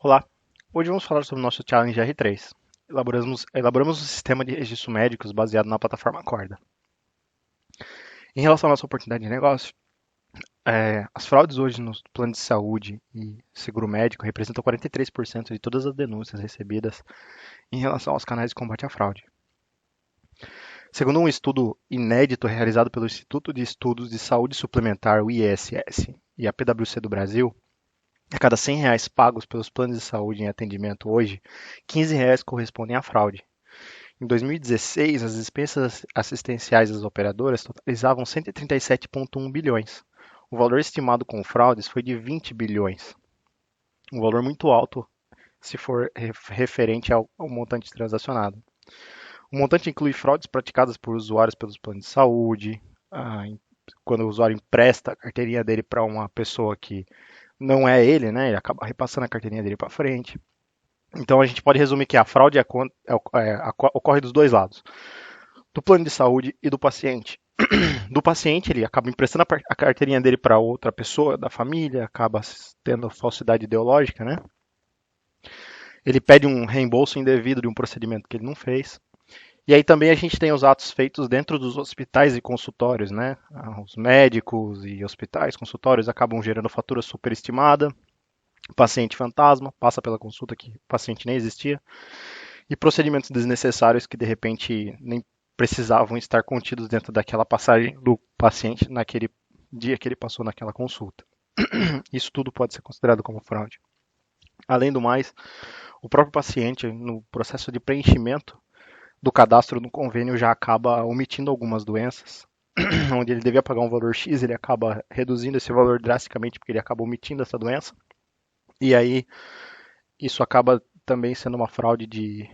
Olá, hoje vamos falar sobre o nosso Challenge R3. Elaboramos um sistema de registros médicos baseado na plataforma Corda. Em relação à nossa oportunidade de negócio, as fraudes hoje no plano de saúde e seguro médico representam 43% de todas as denúncias recebidas em relação aos canais de combate à fraude. Segundo um estudo inédito realizado pelo Instituto de Estudos de Saúde Suplementar, o ISS, e a PwC do Brasil, a cada R$ 100 pagos pelos planos de saúde em atendimento hoje, R$ 15 correspondem à fraude. Em 2016, as despesas assistenciais das operadoras totalizavam 137,1 bilhões. O valor estimado com fraudes foi de 20 bilhões, um valor muito alto se for referente ao montante transacionado. O montante inclui fraudes praticadas por usuários pelos planos de saúde, quando o usuário empresta a carteirinha dele para uma pessoa que não é ele, né? Ele acaba repassando a carteirinha dele para frente. Então a gente pode resumir que a fraude ocorre dos dois lados, do plano de saúde e do paciente. Do paciente, ele acaba emprestando a carteirinha dele para outra pessoa da família, acaba tendo falsidade ideológica, né? Ele pede um reembolso indevido de um procedimento que ele não fez. E aí também a gente tem os atos feitos dentro dos hospitais e consultórios, né? Os médicos e hospitais, consultórios acabam gerando fatura superestimada, paciente fantasma, passa pela consulta que o paciente nem existia, e procedimentos desnecessários que de repente nem precisavam estar contidos dentro daquela passagem do paciente naquele dia que ele passou naquela consulta. Isso tudo pode ser considerado como fraude. Além do mais, o próprio paciente, no processo de preenchimento do cadastro no convênio, já acaba omitindo algumas doenças, onde ele devia pagar um valor X, ele acaba reduzindo esse valor drasticamente porque ele acaba omitindo essa doença. E aí, isso acaba também sendo uma fraude de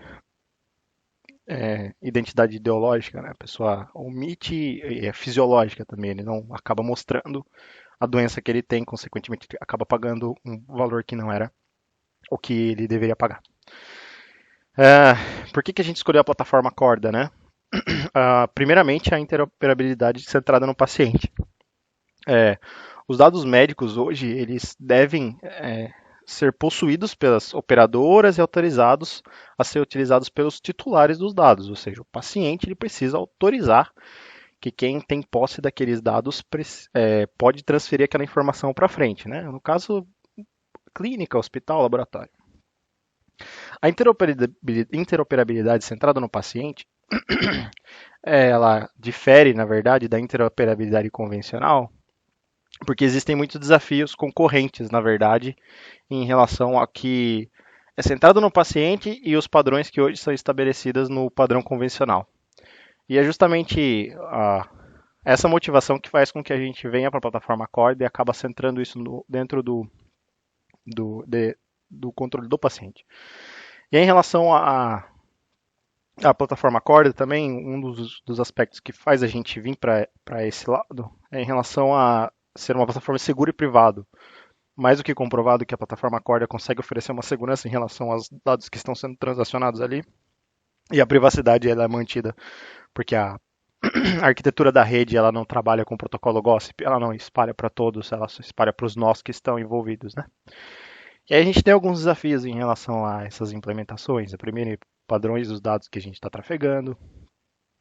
identidade ideológica, né? A pessoa omite e é fisiológica também, ele não acaba mostrando a doença que ele tem, consequentemente acaba pagando um valor que não era o que ele deveria pagar. Por que a gente escolheu a plataforma Corda, né? Primeiramente, a interoperabilidade centrada no paciente. Os dados médicos hoje, eles devem ser possuídos pelas operadoras e autorizados a ser utilizados pelos titulares dos dados, ou seja, o paciente ele precisa autorizar que quem tem posse daqueles dados pode transferir aquela informação para frente, né? No caso, clínica, hospital, laboratório. A interoperabilidade centrada no paciente, ela difere, na verdade, da interoperabilidade convencional, porque existem muitos desafios concorrentes, na verdade, em relação a que é centrado no paciente e os padrões que hoje são estabelecidos no padrão convencional. E é justamente essa motivação que faz com que a gente venha para a plataforma Corda e acaba centrando isso dentro do controle do paciente. E em relação à plataforma Corda também, um dos aspectos que faz a gente vir para esse lado é em relação a ser uma plataforma segura e privada. Mais do que comprovado que a plataforma Corda consegue oferecer uma segurança em relação aos dados que estão sendo transacionados ali. E a privacidade ela é mantida porque a arquitetura da rede ela não trabalha com o protocolo gossip, ela não espalha para todos, ela só espalha para os nós que estão envolvidos, né? E aí a gente tem alguns desafios em relação a essas implementações. A primeira, padrões dos dados que a gente está trafegando,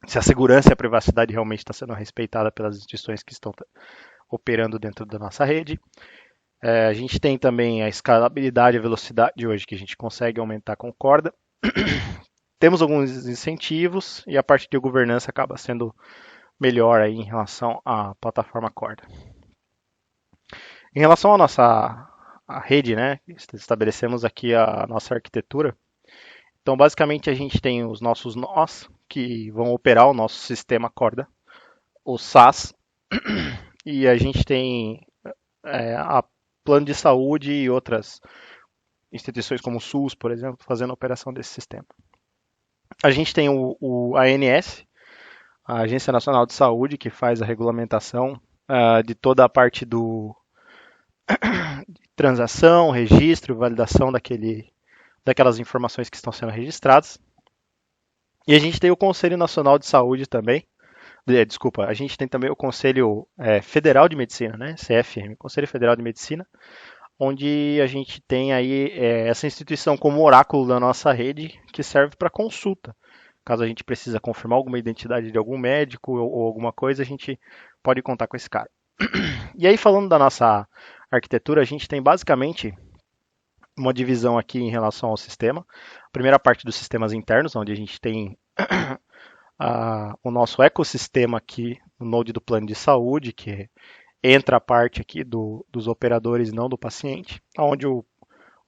se a segurança e a privacidade realmente está sendo respeitada pelas instituições que estão operando dentro da nossa rede. A gente tem também a escalabilidade e a velocidade hoje que a gente consegue aumentar com corda. Temos alguns incentivos e a parte de governança acaba sendo melhor aí em relação à plataforma Corda. Em relação à nossa rede, né, estabelecemos aqui a nossa arquitetura. Então, basicamente, a gente tem os nossos nós que vão operar o nosso sistema Corda, o SaaS, e a gente tem a plano de saúde e outras instituições como o SUS, por exemplo, fazendo a operação desse sistema. A gente tem a ANS, a Agência Nacional de Saúde, que faz a regulamentação de toda a parte do transação, registro, validação daquelas informações que estão sendo registradas. E a gente tem o Conselho Nacional de Saúde também. Desculpa, a gente tem também o Conselho Federal de Medicina, né? CFM, Conselho Federal de Medicina, onde a gente tem aí essa instituição como oráculo da nossa rede que serve para consulta. Caso a gente precisa confirmar alguma identidade de algum médico ou alguma coisa, a gente pode contar com esse cara. E aí, falando da nossa arquitetura, a gente tem basicamente uma divisão aqui em relação ao sistema. A primeira parte dos sistemas internos, onde a gente tem o nosso ecossistema aqui, o node do plano de saúde, que entra a parte aqui dos operadores, não do paciente, onde o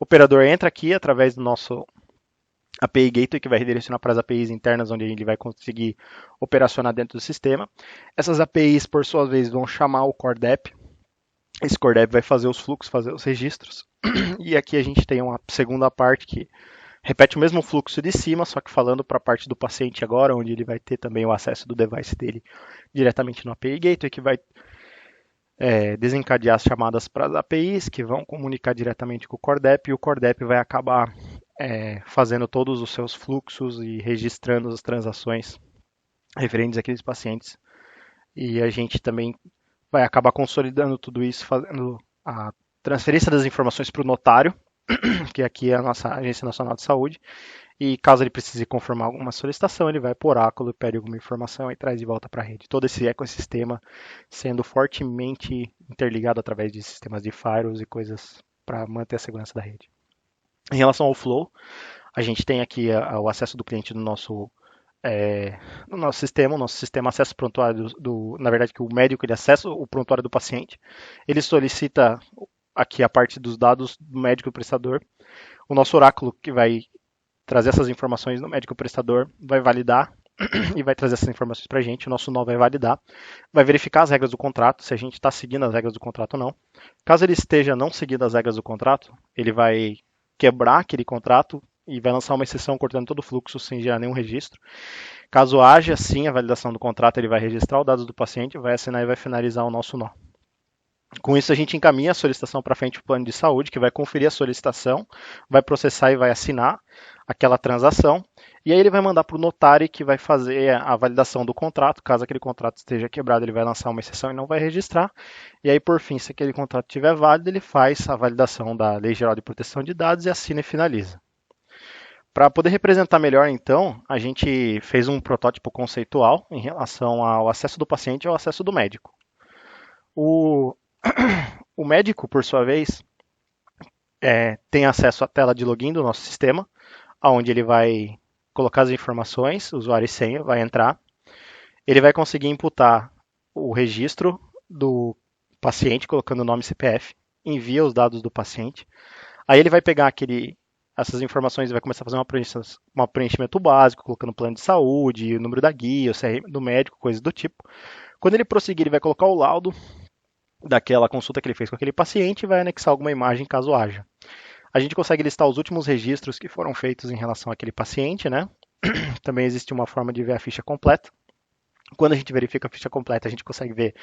operador entra aqui através do nosso API Gateway, que vai redirecionar para as APIs internas, onde ele vai conseguir operacionar dentro do sistema. Essas APIs, por sua vez, vão chamar o CoreDep. Esse CoreDep vai fazer os fluxos, fazer os registros. E aqui a gente tem uma segunda parte que repete o mesmo fluxo de cima, só que falando para a parte do paciente agora, onde ele vai ter também o acesso do device dele diretamente no API Gateway, que vai desencadear as chamadas para as APIs, que vão comunicar diretamente com o CoreDep, e o CoreDep vai acabar fazendo todos os seus fluxos e registrando as transações referentes àqueles pacientes. E a gente também vai acabar consolidando tudo isso, fazendo a transferência das informações para o notário, que aqui é a nossa Agência Nacional de Saúde, e caso ele precise confirmar alguma solicitação, ele vai para o oráculo, pede alguma informação e traz de volta para a rede. Todo esse ecossistema sendo fortemente interligado através de sistemas de firewalls e coisas para manter a segurança da rede. Em relação ao flow, a gente tem aqui o acesso do cliente no nosso sistema. O nosso sistema acessa o prontuário na verdade, que o médico ele acessa o prontuário do paciente. Ele solicita aqui a parte dos dados do médico prestador. O nosso oráculo, que vai trazer essas informações no médico prestador, vai validar e vai trazer essas informações para a gente. O nosso nó vai validar, vai verificar as regras do contrato, se a gente está seguindo as regras do contrato ou não. Caso ele esteja não seguindo as regras do contrato, ele vai quebrar aquele contrato e vai lançar uma exceção cortando todo o fluxo sem gerar nenhum registro. Caso haja sim a validação do contrato, ele vai registrar os dados do paciente, vai assinar e vai finalizar o nosso nó. Com isso, a gente encaminha a solicitação para frente do plano de saúde, que vai conferir a solicitação, vai processar e vai assinar aquela transação. E aí ele vai mandar para o notário, que vai fazer a validação do contrato. Caso aquele contrato esteja quebrado, ele vai lançar uma exceção e não vai registrar. E aí, por fim, se aquele contrato estiver válido, ele faz a validação da Lei Geral de Proteção de Dados e assina e finaliza. Para poder representar melhor, então, a gente fez um protótipo conceitual em relação ao acesso do paciente e ao acesso do médico. O médico, por sua vez, tem acesso à tela de login do nosso sistema, onde ele vai colocar as informações, usuário e senha, vai entrar. Ele vai conseguir imputar o registro do paciente, colocando o nome e CPF, envia os dados do paciente. Aí ele vai pegar essas informações e vai começar a fazer um preenchimento básico, colocando o plano de saúde, o número da guia, o CRM do médico, coisas do tipo. Quando ele prosseguir, ele vai colocar o laudo daquela consulta que ele fez com aquele paciente e vai anexar alguma imagem caso haja. A gente consegue listar os últimos registros que foram feitos em relação àquele paciente, né? Também existe uma forma de ver a ficha completa. Quando a gente verifica a ficha completa, a gente consegue ver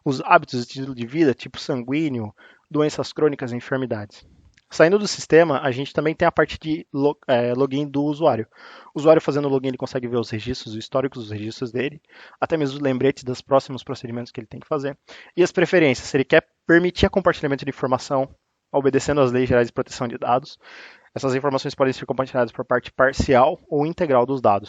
os hábitos de estilo de vida, tipo sanguíneo, doenças crônicas e enfermidades. Saindo do sistema, a gente também tem a parte de login do usuário. O usuário fazendo o login, ele consegue ver os registros, o histórico dos registros dele, até mesmo os lembretes dos próximos procedimentos que ele tem que fazer. E as preferências, se ele quer permitir o compartilhamento de informação, obedecendo às leis gerais de proteção de dados. Essas informações podem ser compartilhadas por parte parcial ou integral dos dados.